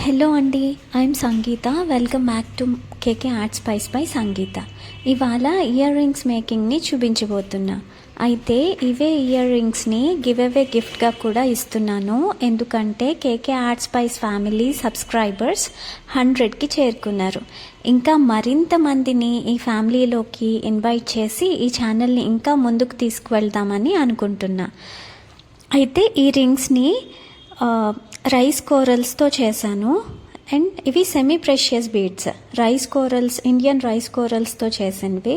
Hello అండి, I'm Sangeetha. Welcome back to KK art spice by Sangeetha. ఇవాళ ear rings మేకింగ్ని చూపించబోతున్నా. అయితే ఇవే ఇయర్ రింగ్స్ని గివ్ అవే గిఫ్ట్గా కూడా ఇస్తున్నాను. ఎందుకంటే కేకే ఆర్ట్ స్పైస్ ఫ్యామిలీ సబ్స్క్రైబర్స్ 100కి చేరుకున్నారు. ఇంకా మరింత మందిని ఈ ఫ్యామిలీలోకి ఇన్వైట్ చేసి ఈ ఛానల్ని ఇంకా ముందుకు తీసుకువెళ్దామని అనుకుంటున్నా. అయితే ఈ రింగ్స్ని రైస్ కోరల్స్తో చేశాను. అండ్ ఇవి semi precious beads, rice corals, Indian rice కోరల్స్తో చేసినవి.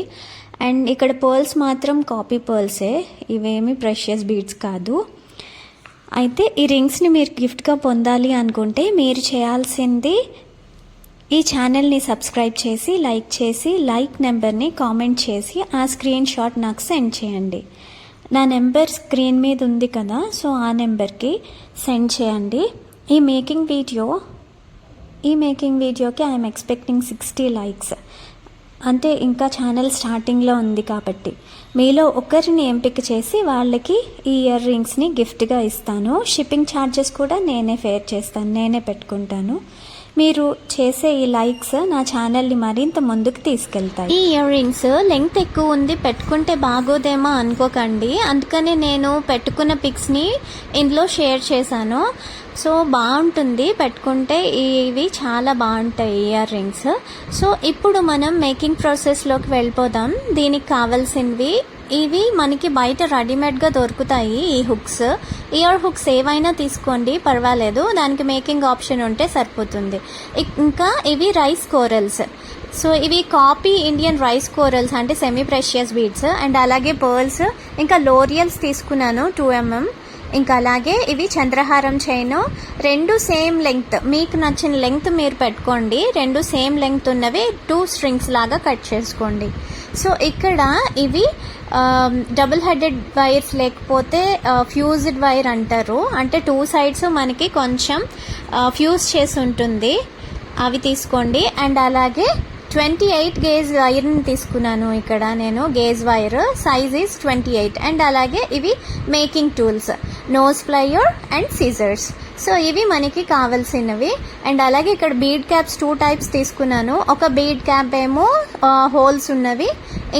అండ్ ఇక్కడ పర్ల్స్ మాత్రం కాపీ పర్ల్సే, ఇవేమి ప్రెషియస్ బీడ్స్ కాదు. అయితే ఈ రింగ్స్ని మీరు గిఫ్ట్గా పొందాలి అనుకుంటే మీరు చేయాల్సింది ఈ ఛానల్ని సబ్స్క్రైబ్ చేసి లైక్ నెంబర్ని కామెంట్ చేసి ఆ స్క్రీన్ షాట్ నాకు సెండ్ చేయండి. నా నెంబర్ స్క్రీన్ మీద ఉంది కదా, సో ఆ నెంబర్కి సెండ్ చేయండి. ఈ మేకింగ్ వీడియోకి ఐఎమ్ ఎక్స్పెక్టింగ్ 60 లైక్స్. అంటే ఇంకా ఛానల్ స్టార్టింగ్లో ఉంది కాబట్టి మీలో ఒకరిని ఎంపిక చేసి వాళ్ళకి ఈ ఇయర్ రింగ్స్ని గిఫ్ట్గా ఇస్తాను. షిప్పింగ్ ఛార్జెస్ కూడా నేనే ఫేర్ చేస్తాను, నేనే పెట్టుకుంటాను. మీరు చేసే ఈ లైక్స్ నా ఛానల్ని మరింత ముందుకు తీసుకెళ్తాయి. ఈ ఇయర్ రింగ్స్ లెంగ్త్ ఎక్కువ ఉంది, పెట్టుకుంటే బాగోదేమో అనుకోకండి. అందుకని నేను పెట్టుకున్న పిక్స్ని ఇందులో షేర్ చేశాను. సో బాగుంటుంది పెట్టుకుంటే, ఇవి చాలా బాగుంటాయి ఇయర్ రింగ్స్. సో ఇప్పుడు మనం మేకింగ్ ప్రాసెస్లోకి వెళ్ళిపోదాం. దీనికి కావాల్సినవి ఇవి మనకి బయట రెడీమేడ్గా దొరుకుతాయి. ఈ హుక్స్, ఇయర్ హుక్స్ ఏవైనా తీసుకోండి, పర్వాలేదు. దానికి మేకింగ్ ఆప్షన్ ఉంటే సరిపోతుంది. ఇంకా ఇవి రైస్ కోరల్స్. సో ఇవి కాపీ ఇండియన్ రైస్ కోరల్స్, అంటే సెమీ ప్రెషియస్ బీడ్స్. అండ్ అలాగే పర్ల్స్, ఇంకా లోరియల్స్ తీసుకున్నాను 2mm. ఇంకా అలాగే ఇవి చంద్రహారం చైన్, 2 సేమ్ లెంగ్త్, మీకు నచ్చిన లెంగ్త్ మీరు పెట్టుకోండి. 2 సేమ్ లెంగ్త్ ఉన్నవి 2 స్ట్రింగ్స్ లాగా కట్ చేసుకోండి. సో ఇక్కడ ఇవి డబుల్ హెడెడ్ వైర్స్, లేకపోతే ఫ్యూజ్డ్ వైర్ అంటారు. అంటే 2 సైడ్స్ మనకి కొంచెం ఫ్యూజ్ చేసి ఉంటుంది, అవి తీసుకోండి. అండ్ అలాగే 28 గేజ్ వైర్ని తీసుకున్నాను. ఇక్కడ నేను gauge wire size is 28. And అలాగే ఇవి making tools, nose plier and scissors. So ఇవి మనకి కావాల్సినవి. అండ్ అలాగే ఇక్కడ బీడ్ క్యాప్స్ 2 టైప్స్ తీసుకున్నాను. ఒక బీడ్ క్యాప్ ఏమో హోల్స్ ఉన్నవి.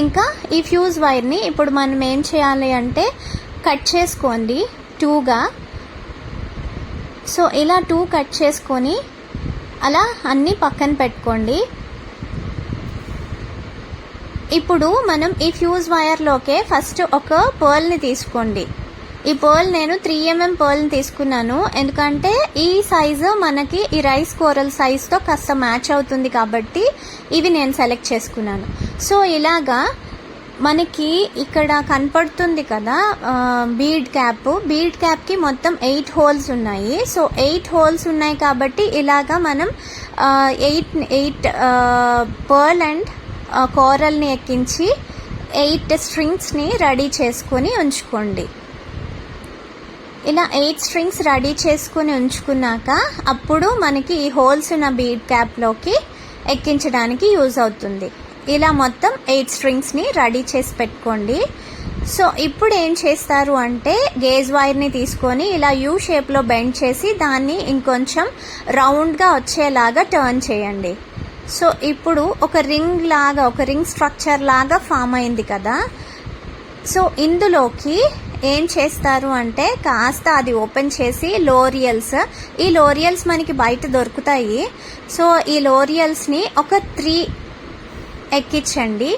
ఇంకా ఈ ఫ్యూజ్ వైర్ని ఇప్పుడు మనం ఏం చేయాలి అంటే కట్ చేసుకోండి 2గా. సో ఇలా 2 కట్ చేసుకొని అలా అన్నీ పక్కన పెట్టుకోండి. ఇప్పుడు మనం ఈ ఫ్యూజ్ వైర్లోకే ఫస్ట్ ఒక పర్ల్ని తీసుకోండి. ఈ పర్ల్ నేను 3mm పర్ల్ని తీసుకున్నాను. ఎందుకంటే ఈ సైజు మనకి ఈ రైస్ కోరల్ సైజ్తో కాస్త మ్యాచ్ అవుతుంది కాబట్టి ఇవి నేను సెలెక్ట్ చేసుకున్నాను. సో ఇలాగా మనకి ఇక్కడ కనపడుతుంది కదా బీడ్ క్యాప్కి మొత్తం 8 హోల్స్ ఉన్నాయి. సో 8 హోల్స్ ఉన్నాయి కాబట్టి ఇలాగా మనం 8 పర్ల్ అండ్ కోరల్ని ఎక్కించి 8 స్ట్రింగ్స్ని రెడీ చేసుకొని ఉంచుకోండి. ఇలా 8 స్ట్రింగ్స్ రెడీ చేసుకుని ఉంచుకున్నాక అప్పుడు మనకి ఈ హోల్స్ ఉన్న బీడ్ క్యాప్లోకి ఎక్కించడానికి యూజ్ అవుతుంది. ఇలా మొత్తం 8 స్ట్రింగ్స్ని రెడీ చేసి పెట్టుకోండి. సో ఇప్పుడు ఏం చేస్తారు అంటే గేజ్ వైర్ని తీసుకొని ఇలా యూ షేప్లో బెండ్ చేసి దాన్ని ఇంకొంచెం రౌండ్గా వచ్చేలాగా టర్న్ చేయండి. సో ఇప్పుడు ఒక రింగ్ స్ట్రక్చర్ లాగా ఫామ్ అయింది కదా. సో ఇందులోకి ఏం చేస్తారు అంటే కాస్త అది ఓపెన్ చేసి ఈ లోరియల్స్ మనకి బయట దొరుకుతాయి. సో ఈ లోరియల్స్ని ఒక 3 ఎక్కించండి.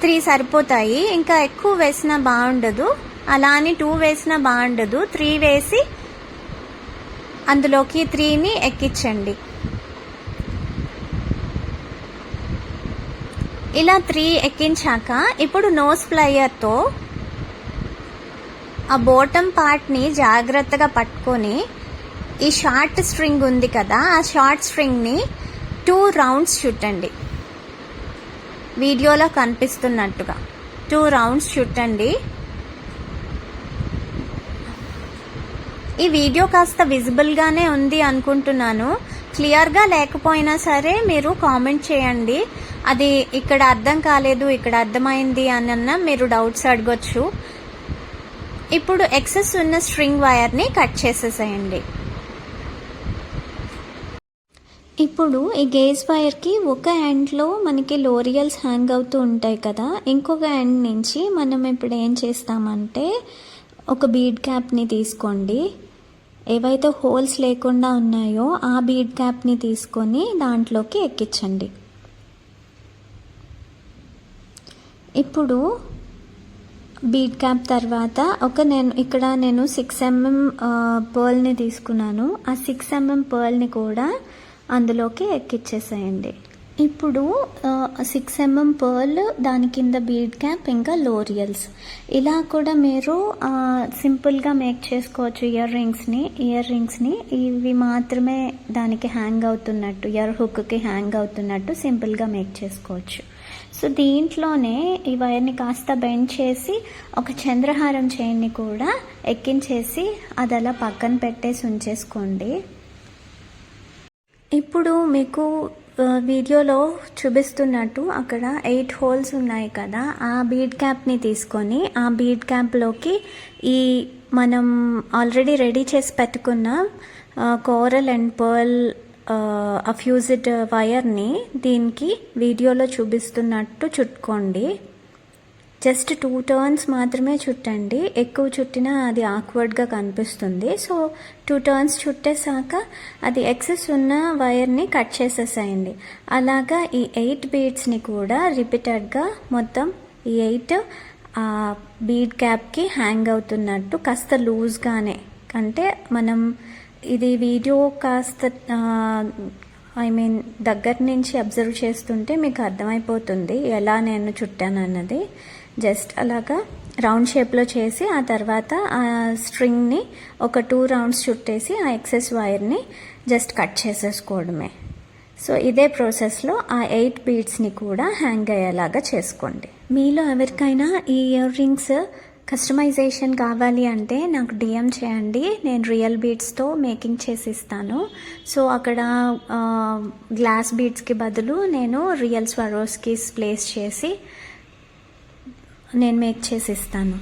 3 సరిపోతాయి, ఇంకా ఎక్కువ వేసినా బాగుండదు. అలా అని 2 వేసినా బాగుండదు. 3 వేసి అందులోకి 3ని ఎక్కించండి. ఇలా 3 ఎక్కించాక ఇప్పుడు నోస్ ప్లయర్తో ఆ బాటమ్ పార్ట్ని జాగ్రత్తగా పట్టుకొని ఈ షార్ట్ స్ట్రింగ్ ఉంది కదా, ఆ షార్ట్ స్ట్రింగ్ని 2 రౌండ్స్ చుట్టండి. వీడియోలో కనిపిస్తున్నట్టుగా 2 రౌండ్స్ చుట్టండి. ఈ వీడియో కాస్త విజిబుల్గానే ఉంది అనుకుంటున్నాను. క్లియర్గా లేకపోయినా సరే మీరు కామెంట్ చేయండి. అది ఇక్కడ అర్థం కాలేదు, ఇక్కడ అర్థమైంది అన్న మీరు డౌట్స్ అడగొచ్చు. ఇప్పుడు ఎక్సెస్ ఉన్న స్ట్రింగ్ వైర్ని కట్ చేసేసేయండి. ఇప్పుడు ఈ గేజ్ వైర్కి ఒక ఎండ్లో మనకి లోరియల్స్ హ్యాంగ్ అవుతూ ఉంటాయి కదా, ఇంకొక ఎండ్ నుంచి మనం ఇప్పుడు ఏం చేస్తామంటే ఒక బీడ్ క్యాప్ని తీసుకోండి. ఏవైతే హోల్స్ లేకుండా ఉన్నాయో ఆ బీడ్ క్యాప్ని తీసుకొని దాంట్లోకి ఎక్కించండి. ఇప్పుడు బీడ్ క్యాప్ తర్వాత నేను 6 mm పర్ల్ని తీసుకున్నాను. ఆ 6 mm పర్ల్ని కూడా అందులోకి ఎక్కిచ్చేసేయండి. ఇప్పుడు 6 mm పర్ల్, దాని కింద బీడ్ క్యాప్, ఇంకా లోరియల్స్, ఇలా కూడా మీరు సింపుల్గా మేక్ చేసుకోవచ్చు. ఇయర్ రింగ్స్ని ఇవి మాత్రమే దానికి హ్యాంగ్ అవుతున్నట్టు, ఇయర్ హుక్కి హ్యాంగ్ అవుతున్నట్టు సింపుల్గా మేక్ చేసుకోవచ్చు. సో దీంట్లోనే ఈ వైర్ని కాస్త బెండ్ చేసి ఒక చంద్రహారం చైన్ని కూడా ఎక్కించేసి అది అలా పక్కన పెట్టేసి ఉంచేసుకోండి. ఇప్పుడు మీకు వీడియోలో చూపిస్తున్నట్టు అక్కడ 8 హోల్స్ ఉన్నాయి కదా, ఆ బీడ్ క్యాప్ని తీసుకొని ఆ బీడ్ క్యాప్లోకి ఈ మనం ఆల్రెడీ రెడీ చేసి పెట్టుకున్న కోరల్ అండ్ పర్ల్ ఫ్యూజ్డ్ వైర్ని దీనికి వీడియోలో చూపిస్తున్నట్టు చుట్టుకోండి. జస్ట్ 2 టర్న్స్ మాత్రమే చుట్టండి, ఎక్కువ చుట్టినా అది ఆక్వర్డ్గా కనిపిస్తుంది. సో 2 టర్న్స్ చుట్టేసాక అది ఎక్సెస్ ఉన్న వైర్ని కట్ చేసేసేయండి. అలాగా ఈ 8 బీడ్స్ని కూడా రిపీటెడ్గా మొత్తం ఈ 8 బీడ్ క్యాప్కి హ్యాంగ్ అవుతున్నట్టు కాస్త లూజ్గానే, అంటే మనం ఇది వీడియో కాస్త దగ్గర నుంచి అబ్జర్వ్ చేస్తుంటే మీకు అర్థమైపోతుంది ఎలా నేను చుట్టాను అన్నది. జస్ట్ అలాగా రౌండ్ షేప్లో చేసి ఆ తర్వాత ఆ స్ట్రింగ్ని ఒక 2 రౌండ్స్ చుట్టేసి ఆ ఎక్సెస్ వైర్ని జస్ట్ కట్ చేసేసుకోవడమే. సో ఇదే ప్రాసెస్లో ఆ 8 బీడ్స్ని కూడా హ్యాంగ్ అయ్యేలాగా చేసుకోండి. మీలో ఎవరికైనా ఈ ఇయర్ రింగ్స్ కస్టమైజేషన్ కావాలి అంటే నాకు డిఎం చేయండి, నేను రియల్ బీడ్స్తో మేకింగ్ చేసి ఇస్తాను. సో అక్కడ గ్లాస్ బీడ్స్కి బదులు నేను రియల్ స్వరోస్కీస్ ప్లేస్ చేసి నేను మేక్ చేసి ఇస్తాను.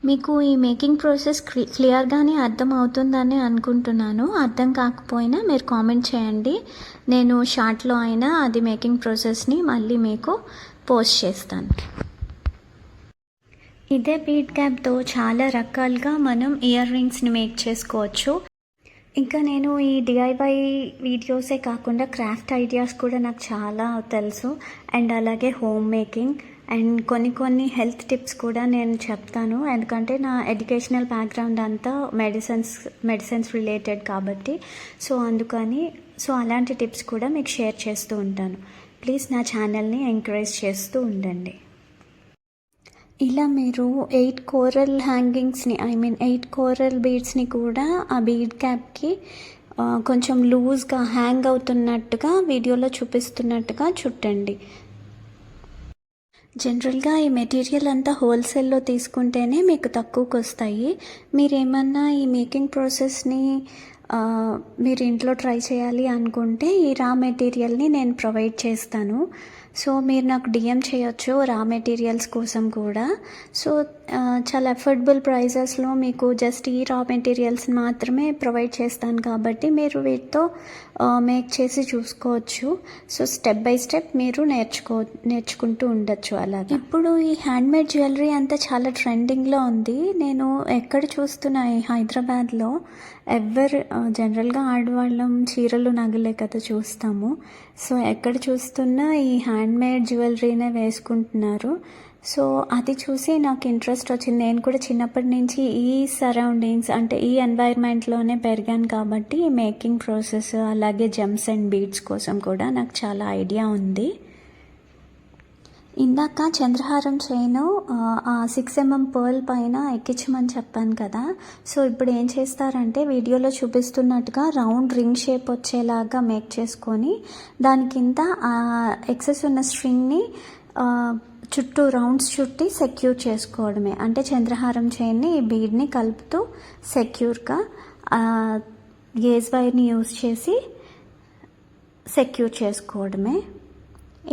మీకు ఈ మేకింగ్ ప్రాసెస్ క్లియర్గానే అర్థం అవుతుందని అనుకుంటున్నాను. అర్థం కాకపోయినా మీరు కామెంట్ చేయండి, నేను షార్ట్లో అయినా అది మేకింగ్ ప్రాసెస్ని మళ్ళీ మీకు పోస్ట్ చేస్తాను. ఇదే బీడ్ క్యాప్తో చాలా రకాలుగా మనం ఇయర్ రింగ్స్ని మేక్ చేసుకోవచ్చు. ఇంకా నేను ఈ డిఐవై వీడియోసే కాకుండా క్రాఫ్ట్ ఐడియాస్ కూడా నాకు చాలా తెలుసు, అండ్ అలాగే హోమ్ మేకింగ్ అండ్ కొన్ని హెల్త్ టిప్స్ కూడా నేను చెప్తాను. ఎందుకంటే నా ఎడ్యుకేషనల్ బ్యాక్గ్రౌండ్ అంతా మెడిసిన్స్ రిలేటెడ్ కాబట్టి, సో అలాంటి టిప్స్ కూడా మీకు షేర్ చేస్తూ ఉంటాను. ప్లీజ్ నా ఛానల్ని ఎంకరేజ్ చేస్తూ ఉండండి. ఇలా మీరు 8 కోరల్ హ్యాంగింగ్స్ని 8 కోరల్ బీడ్స్ని కూడా ఆ బీడ్ క్యాప్కి కొంచెం లూజ్గా హ్యాంగ్ అవుతున్నట్టుగా వీడియోలో చూపిస్తున్నట్టుగా చుట్టండి. జనరల్గా ఈ మెటీరియల్ అంతా హోల్సేల్లో తీసుకుంటేనే మీకు తక్కువకి వస్తాయి. మీరేమన్నా ఈ మేకింగ్ ప్రాసెస్ని మీరు ఇంట్లో ట్రై చేయాలి అనుకుంటే ఈ రా మెటీరియల్ని నేను ప్రొవైడ్ చేస్తాను. సో మీరు నాకు డిఎం చేయొచ్చు రా మెటీరియల్స్ కోసం కూడా. సో చాలా అఫోర్డబుల్ ప్రైజెస్లో మీకు జస్ట్ ఈ రా మెటీరియల్స్ మాత్రమే ప్రొవైడ్ చేస్తాను కాబట్టి మీరు వీటితో మేక్ చేసి చూసుకోవచ్చు. సో స్టెప్ బై స్టెప్ మీరు నేర్చుకుంటూ ఉండొచ్చు. అలాగే ఇప్పుడు ఈ హ్యాండ్మేడ్ జ్యువెలరీ అంతా చాలా ట్రెండింగ్లో ఉంది. నేను ఎక్కడ చూస్తున్నా ఈ హైదరాబాద్లో జనరల్గా ఆడవాళ్ళం చీరలు నగలే కదా చూస్తాము. సో ఎక్కడ చూస్తున్నా ఈ హ్యాండ్మేడ్ జ్యువెలరీనే వేసుకుంటున్నారు. సో అది చూసి నాకు ఇంట్రెస్ట్ వచ్చింది. నేను కూడా చిన్నప్పటి నుంచి ఈ సరౌండింగ్స్ అంటే ఈ ఎన్వైర్న్మెంట్లోనే పెరిగాను కాబట్టి ఈ మేకింగ్ ప్రాసెస్ అలాగే జెమ్స్ అండ్ బీడ్స్ కోసం కూడా నాకు చాలా ఐడియా ఉంది. ఇందాక చంద్రహారం చైను ఆ 6 mm పర్ల్ పైన ఎక్కించమని చెప్పాను కదా. సో ఇప్పుడు ఏం చేస్తారంటే వీడియోలో చూపిస్తున్నట్టుగా రౌండ్ రింగ్ షేప్ వచ్చేలాగా మేక్ చేసుకొని దాని కింద ఆ ఎక్సెస్ ఉన్న స్ట్రింగ్ని చుట్టూ రౌండ్స్ చుట్టి సెక్యూర్ చేసుకోవడమే. అంటే చంద్రహారం చైన్ని ఈ బీడ్ని కలుపుతూ సెక్యూర్గా గేజ్ వైర్ని యూజ్ చేసి సెక్యూర్ చేసుకోవడమే.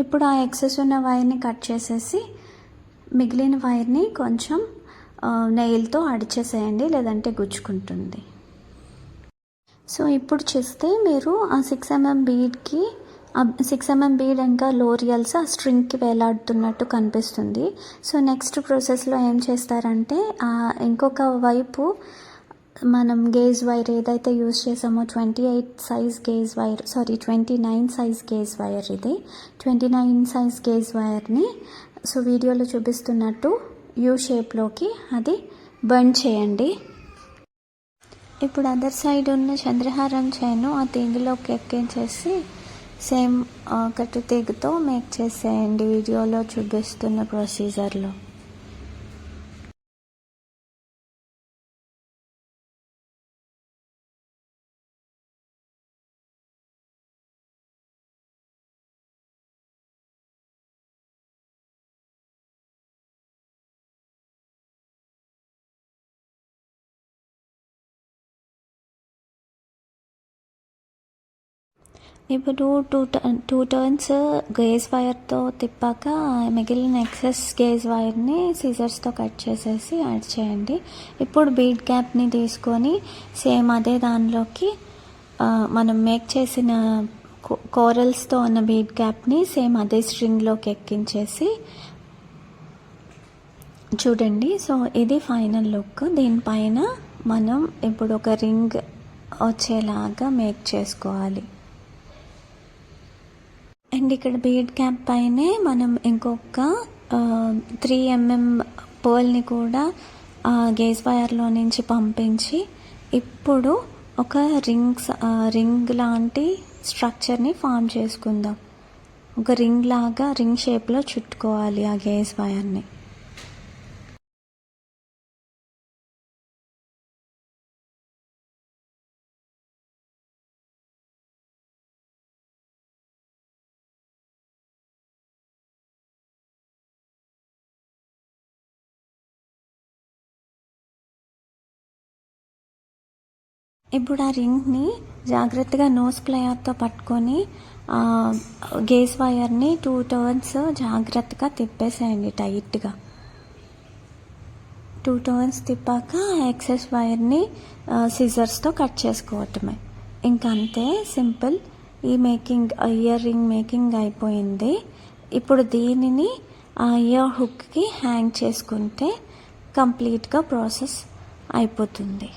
ఇప్పుడు ఆ ఎక్సెస్ ఉన్న వైర్ని కట్ చేసేసి మిగిలిన వైర్ని కొంచెం నెయిల్తో అడిచేసేయండి, లేదంటే గుచ్చుకుంటుంది. సో ఇప్పుడు చూస్తే మీరు ఆ 6mm బీడ్కి 6mm బీడ్ ఇంకా లోరియల్స్ ఆ స్ట్రింగ్కి వేలాడుతున్నట్టు కనిపిస్తుంది. సో నెక్స్ట్ ప్రాసెస్లో ఏం చేస్తారంటే ఇంకొక వైపు మనం గేజ్ వైర్ ఏదైతే యూజ్ చేసామో 29 సైజ్ గేజ్ వైర్, ఇది 29 సైజ్ గేజ్ వైర్ని సో వీడియోలో చూపిస్తున్నట్టు యూ షేప్లోకి అది బర్న్ చేయండి. ఇప్పుడు అదర్ సైడ్ ఉన్న చంద్రహారం చైన్ ఆ తీగలోకి ఎక్కించేసి సేమ్ కట్టు తీగతో మేక్ చేసేయండి వీడియోలో చూపిస్తున్న ప్రొసీజర్లో. ఇప్పుడు టూ టర్న్స్ గేజ్ వైర్తో తిప్పాక మిగిలిన ఎక్సెస్ గేజ్ వైర్ని సీజర్స్తో కట్ చేసేసి యాడ్ చేయండి. ఇప్పుడు బీడ్ క్యాప్ని తీసుకొని సేమ్ అదే దానిలోకి మనం మేక్ చేసిన కోరల్స్తో ఉన్న బీడ్ క్యాప్ని సేమ్ అదే స్ట్రింగ్లోకి ఎక్కించేసి చూడండి. సో ఇది ఫైనల్ లుక్. దీనిపైన మనం ఇప్పుడు ఒక రింగ్ వచ్చేలాగా మేక్ చేసుకోవాలి. అండ్ ఇక్కడ బీడ్ క్యాప్ పైనే మనం ఇంకొక 3mm పర్ల్ని కూడా గేజ్ వైర్లో నుంచి పంపించి ఇప్పుడు ఒక రింగ్ లాంటి స్ట్రక్చర్ని ఫామ్ చేసుకుందాం. ఒక రింగ్ షేప్లో చుట్టుకోవాలి ఆ గేజ్ వైర్ని. ఇప్పుడు ఆ రింగ్ని జాగ్రత్తగా నోస్ ప్లయర్తో పట్టుకొని గేజ్ వైర్ని 2 టర్న్స్ జాగ్రత్తగా తిప్పేసేయండి టైట్గా. 2 టర్న్స్ తిప్పాక ఎక్సెస్ వైర్ని సిజర్స్తో కట్ చేసుకోవటమే. ఇంకంతే, సింపుల్. ఈ ఇయర్ రింగ్ మేకింగ్ అయిపోయింది. ఇప్పుడు దీనిని ఆ ఇయర్ హుక్కి హ్యాంగ్ చేసుకుంటే కంప్లీట్గా ప్రాసెస్ అయిపోతుంది.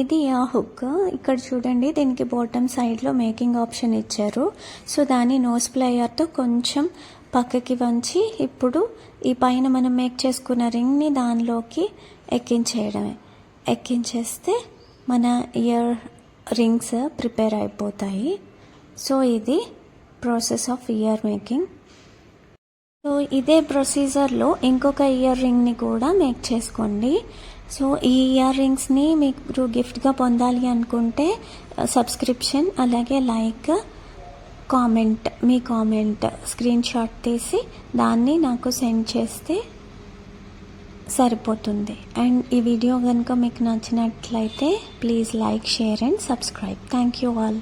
ఇది ఆ హుక్. ఇక్కడ చూడండి, దీనికి బాటమ్ సైడ్లో మేకింగ్ ఆప్షన్ ఇచ్చారు. సో దాన్ని నోస్ ప్లయర్తో కొంచెం పక్కకి వంచి ఇప్పుడు ఈ పైన మనం మేక్ చేసుకున్న రింగ్ని దానిలోకి ఎక్కించేయడమే. ఎక్కించేస్తే మన ఇయర్ రింగ్స్ ప్రిపేర్ అయిపోతాయి. సో ఇది process of year making. So ఇదే ప్రొసీజర్లో ఇంకొక ఇయర్ రింగ్ని కూడా మేక్ చేసుకోండి. సో ఈ ఇయర్ రింగ్స్ని మీరు గిఫ్ట్గా పొందాలి అనుకుంటే సబ్స్క్రిప్షన్, అలాగే లైక్, మీ కామెంట్ స్క్రీన్ షాట్ తీసి దాన్ని నాకు సెండ్ చేస్తే సరిపోతుంది. అండ్ ఈ వీడియో కనుక మీకు నచ్చినట్లయితే please like, share and subscribe. Thank you all.